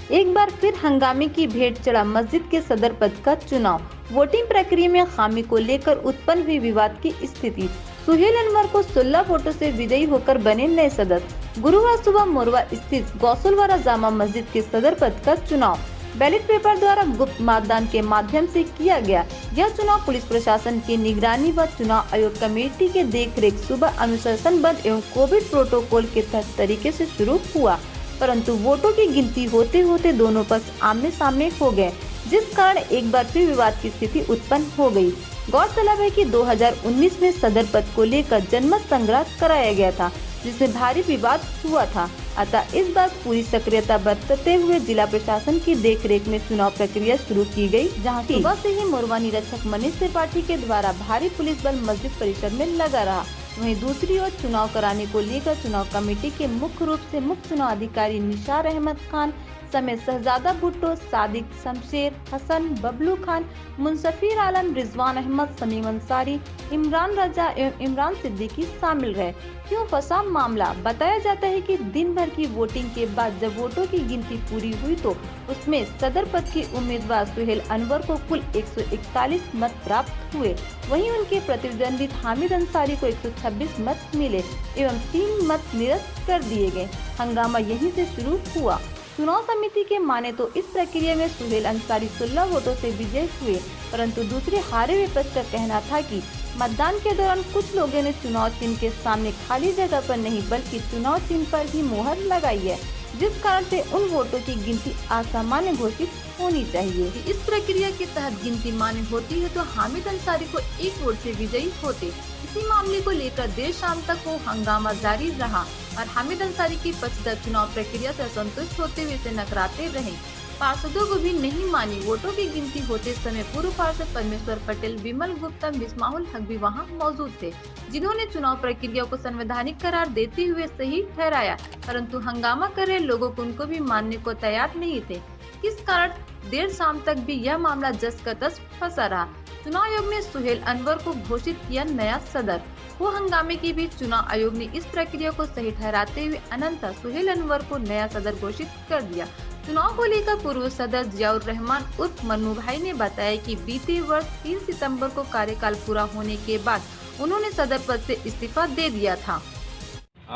एक बार फिर हंगामे की भेंट चढ़ा मस्जिद के सदर पद का चुनाव। वोटिंग प्रक्रिया में खामी को लेकर उत्पन्न हुई विवाद की स्थिति। सुहेल अनवर को 16 वोटों से विजयी होकर बने नए सदस्य। गुरुवार सुबह मोरवा स्थित गौसलवारा जामा मस्जिद के सदर पद का चुनाव बैलेट पेपर द्वारा गुप्त मतदान के माध्यम से किया गया। यह चुनाव पुलिस प्रशासन की निगरानी व चुनाव आयोग कमेटी के देखरेख सुबह अनुशासनबद्ध एवं कोविड प्रोटोकॉल के तहत तरीके से शुरू हुआ, परंतु वोटों की गिनती होते होते दोनों पक्ष आमने सामने हो गए, जिस कारण एक बार फिर विवाद की स्थिति उत्पन्न हो गई। गौरतलब है कि 2019 में सदर पद को लेकर जनमत संग्रह कराया गया था, जिसमें भारी विवाद हुआ था। अतः इस बार पूरी सक्रियता बरतते हुए जिला प्रशासन की देखरेख में चुनाव प्रक्रिया शुरू की गई, जहां सुबह से ही मोरवा निरीक्षक मनीष त्रिपाठी के द्वारा भारी पुलिस बल मस्जिद परिसर में लगा रहा। वहीं दूसरी ओर चुनाव कराने को लेकर चुनाव कमेटी के मुख्य रूप से मुख्य चुनाव अधिकारी निसार अहमद खान समेत शहजादा भुट्टो, सादिक, शमशेर हसन, बबलू खान, मुंसफिर आलम, रिजवान अहमद, समीम अंसारी, इमरान रजा एवं इमरान सिद्दीकी शामिल रहे। क्यों फंसा मामला? बताया जाता है कि दिन भर की वोटिंग के बाद जब वोटों की गिनती पूरी हुई तो उसमें सदर पद के उम्मीदवार सुहेल अनवर को कुल 141 मत प्राप्त हुए। वहीं उनके प्रतिद्वंदी हामिद अंसारी को 126 मत मिले एवं 3 मत निरस्त कर दिए गए। हंगामा यहीं से शुरू हुआ। चुनाव समिति के माने तो इस प्रक्रिया में सुहेल अंसारी 16 वोटों से विजयी हुए, परंतु दूसरे हारे हुए पक्ष का कहना था कि मतदान के दौरान कुछ लोगों ने चुनाव चिन्ह के सामने खाली जगह पर नहीं बल्कि चुनाव चिन्ह पर ही मोहर लगाई है, जिस कारण से उन वोटों की गिनती असामान्य घोषित होनी चाहिए। इस प्रक्रिया के तहत गिनती मान्य होती है तो हामिद अंसारी को 1 वोट से विजयी होते। इसी मामले को लेकर देर शाम तक वो हंगामा जारी रहा और हामिद अंसारी की पक्षधर चुनाव प्रक्रिया से असंतुष्ट होते हुए इसे नकराते रहे। पार्षदों को भी नहीं मानी। वोटों की गिनती होते समय पूर्व पार्षद परमेश्वर पटेल, विमल गुप्ता, बिस्माहुल हक भी वहां मौजूद थे, जिन्होंने चुनाव प्रक्रिया को संवैधानिक करार देते हुए सही ठहराया, परंतु हंगामा कर रहे लोगों को उनको भी मानने को तैयार नहीं थे। इस कारण देर शाम तक भी यह मामला जस का तस फंसा रहा। चुनाव आयोग ने सुहेल अनवर को घोषित किया नया सदर। वो हंगामे के बीच चुनाव आयोग ने इस प्रक्रिया को सही ठहराते हुए अनंतः सुहेल अनवर को नया सदर घोषित कर दिया। चुनाव को लेकर पूर्व सदस्य जियाउर रहमान उर्फ मन्नू भाई ने बताया कि बीते वर्ष 3 सितंबर को कार्यकाल पूरा होने के बाद उन्होंने सदर पद से इस्तीफा दे दिया था।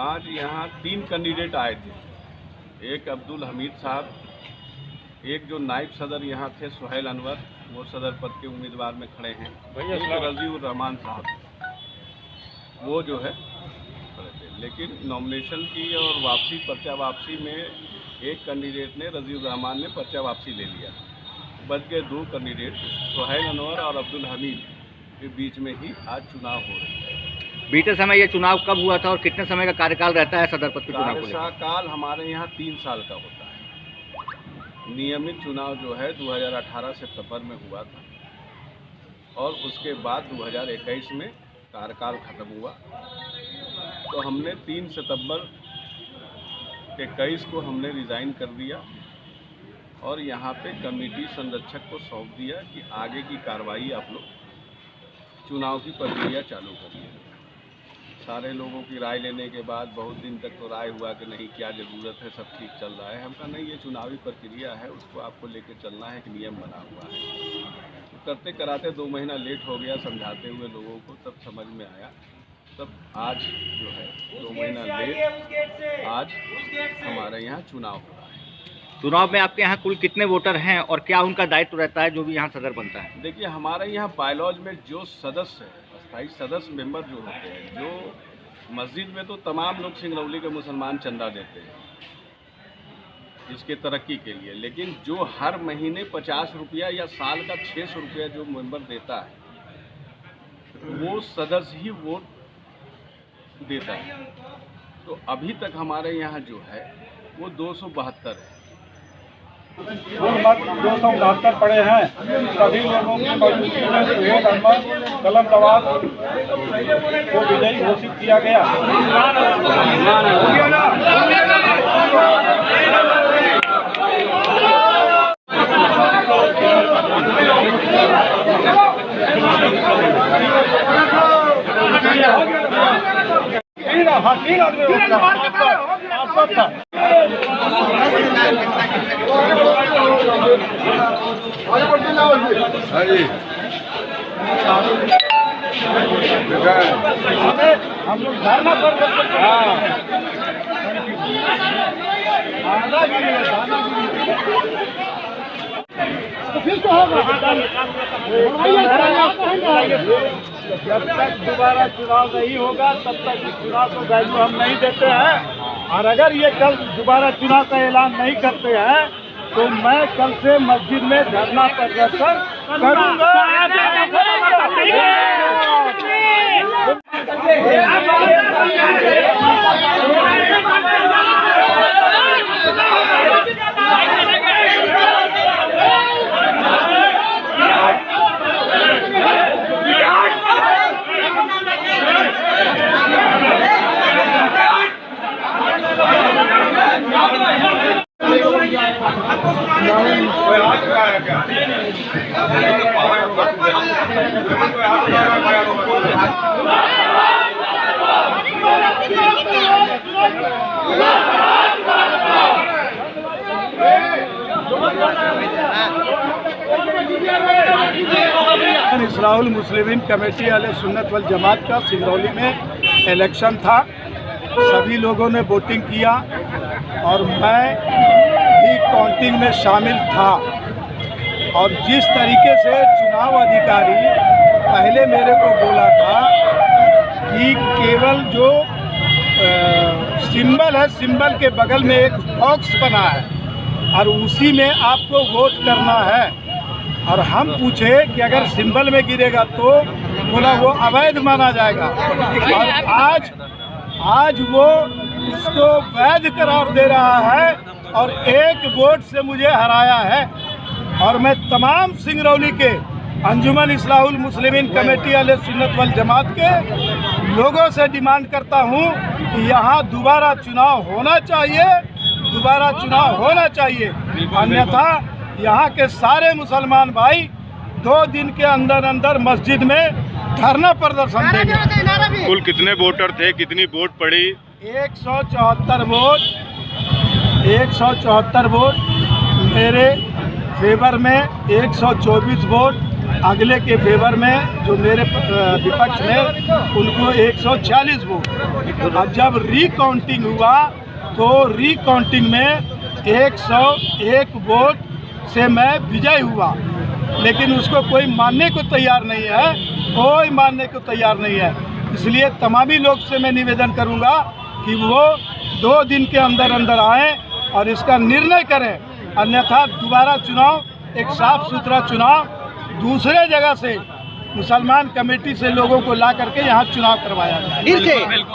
आज यहाँ 3 कैंडिडेट आए थे, एक अब्दुल हमीद साहब, एक जो नायब सदर यहाँ थे सुहेल अनवर, वो सदर पद के उम्मीदवार में खड़े हैं, एक रजीउर रहमान साहब, वो जो है, लेकिन नॉमिनेशन की और वापसी पर्चा वापसी में एक कैंडिडेट ने, रजीउर रहमान ने पर्चा वापसी ले लिया। बच गए 2 कैंडिडेट सुहेल अनवर और अब्दुल हमीद के बीच में ही आज चुनाव हो रहे हैं। बीते समय ये चुनाव कब हुआ था और कितने समय का कार्यकाल रहता है सदर पद के चुनाव को? कार्यकाल हमारे यहाँ 3 साल का होता है। नियमित चुनाव जो है 2018 सितंबर में हुआ था और उसके बाद 2021 में कार्यकाल खत्म हुआ, तो हमने 3 सितंबर 21 को हमने रिज़ाइन कर दिया और यहाँ पे कमेटी संरक्षक को सौंप दिया कि आगे की कार्रवाई आप लोग चुनाव की प्रक्रिया चालू करिए। सारे लोगों की राय लेने के बाद बहुत दिन तक तो राय हुआ कि नहीं, क्या ज़रूरत है, सब ठीक चल रहा है। हम कहा नहीं, ये चुनावी प्रक्रिया है, उसको आपको लेके चलना है, एक नियम बना हुआ है। तो करते कराते 2 महीना लेट हो गया समझाते हुए लोगों को, तब समझ में आया। तब आज जो है 2 महीना लेट आज हमारे यहाँ चुनाव हो रहा है। चुनाव में आपके यहाँ कुल कितने वोटर हैं और क्या उनका दायित्व रहता है जो भी यहाँ सदर बनता है? देखिए, हमारे यहाँ बायलॉज में जो सदस्य है, अस्थायी सदस्य मेंबर जो होते हैं, जो मस्जिद में तो तमाम लोग सिंगरौली के मुसलमान चंदा देते हैं इसके तरक्की के लिए, लेकिन जो हर महीने 50 रुपया या साल का 600 रुपया जो मेंबर देता है वो सदस्य ही वोट देता है। तो अभी तक हमारे यहाँ जो है वो 272 है। मत 269 पड़े हैं। सभी लोगों की मौजूदगी में सुहेल अनवर कलम दवात को विजयी घोषित किया गया। तीन आदमी हम लोग धरना प्रदर्शन फिर तो होगा। जब तक दोबारा चुनाव नहीं होगा तब तक इस चुनाव को वैल्यू हम नहीं देते हैं। और अगर ये कल दोबारा चुनाव का ऐलान नहीं करते हैं तो मैं कल से मस्जिद में धरना प्रदर्शन करूंगा। इस्लाहुल मुस्लिमीन कमेटी अहले सुन्नत वल जमात का सिंगरौली में इलेक्शन था। सभी लोगों ने वोटिंग किया और मैं भी काउंटिंग में शामिल था। और जिस तरीके से चुनाव अधिकारी पहले मेरे को बोला था कि केवल जो सिंबल है, सिंबल के बगल में एक बॉक्स बना है और उसी में आपको वोट करना है। और हम पूछे कि अगर सिंबल में गिरेगा तो बोला वो अवैध माना जाएगा। और आज वो उसको वैध करार दे रहा है और एक वोट से मुझे हराया है। और मैं तमाम सिंगरौली के अंजुमन इस्लाहुल मुस्लिमीन कमेटी अहले सुन्नत वल जमात के लोगों से डिमांड करता हूं कि यहाँ दोबारा चुनाव होना चाहिए, दोबारा चुनाव होना चाहिए। अन्यथा यहाँ के सारे मुसलमान भाई 2 दिन के अंदर अंदर मस्जिद में धरना प्रदर्शन देंगे। कुल कितने वोटर थे, कितनी वोट पड़ी? 174 वोट, 174 वोट मेरे फेवर में, 124 वोट अगले के फेवर में, जो मेरे विपक्ष में उनको 146 वोट। अब जब रिकाउंटिंग हुआ तो रिकाउंटिंग में 101 वोट से मैं विजय हुआ, लेकिन उसको कोई मानने को तैयार नहीं है, कोई मानने को तैयार नहीं है। इसलिए तमामी लोग से मैं निवेदन करूंगा कि वो 2 दिन के अंदर अंदर आएँ और इसका निर्णय करें। अन्यथा दोबारा चुनाव, एक साफ सुथरा चुनाव दूसरे जगह से मुसलमान कमेटी से लोगों को ला करके यहाँ चुनाव करवाया जाए।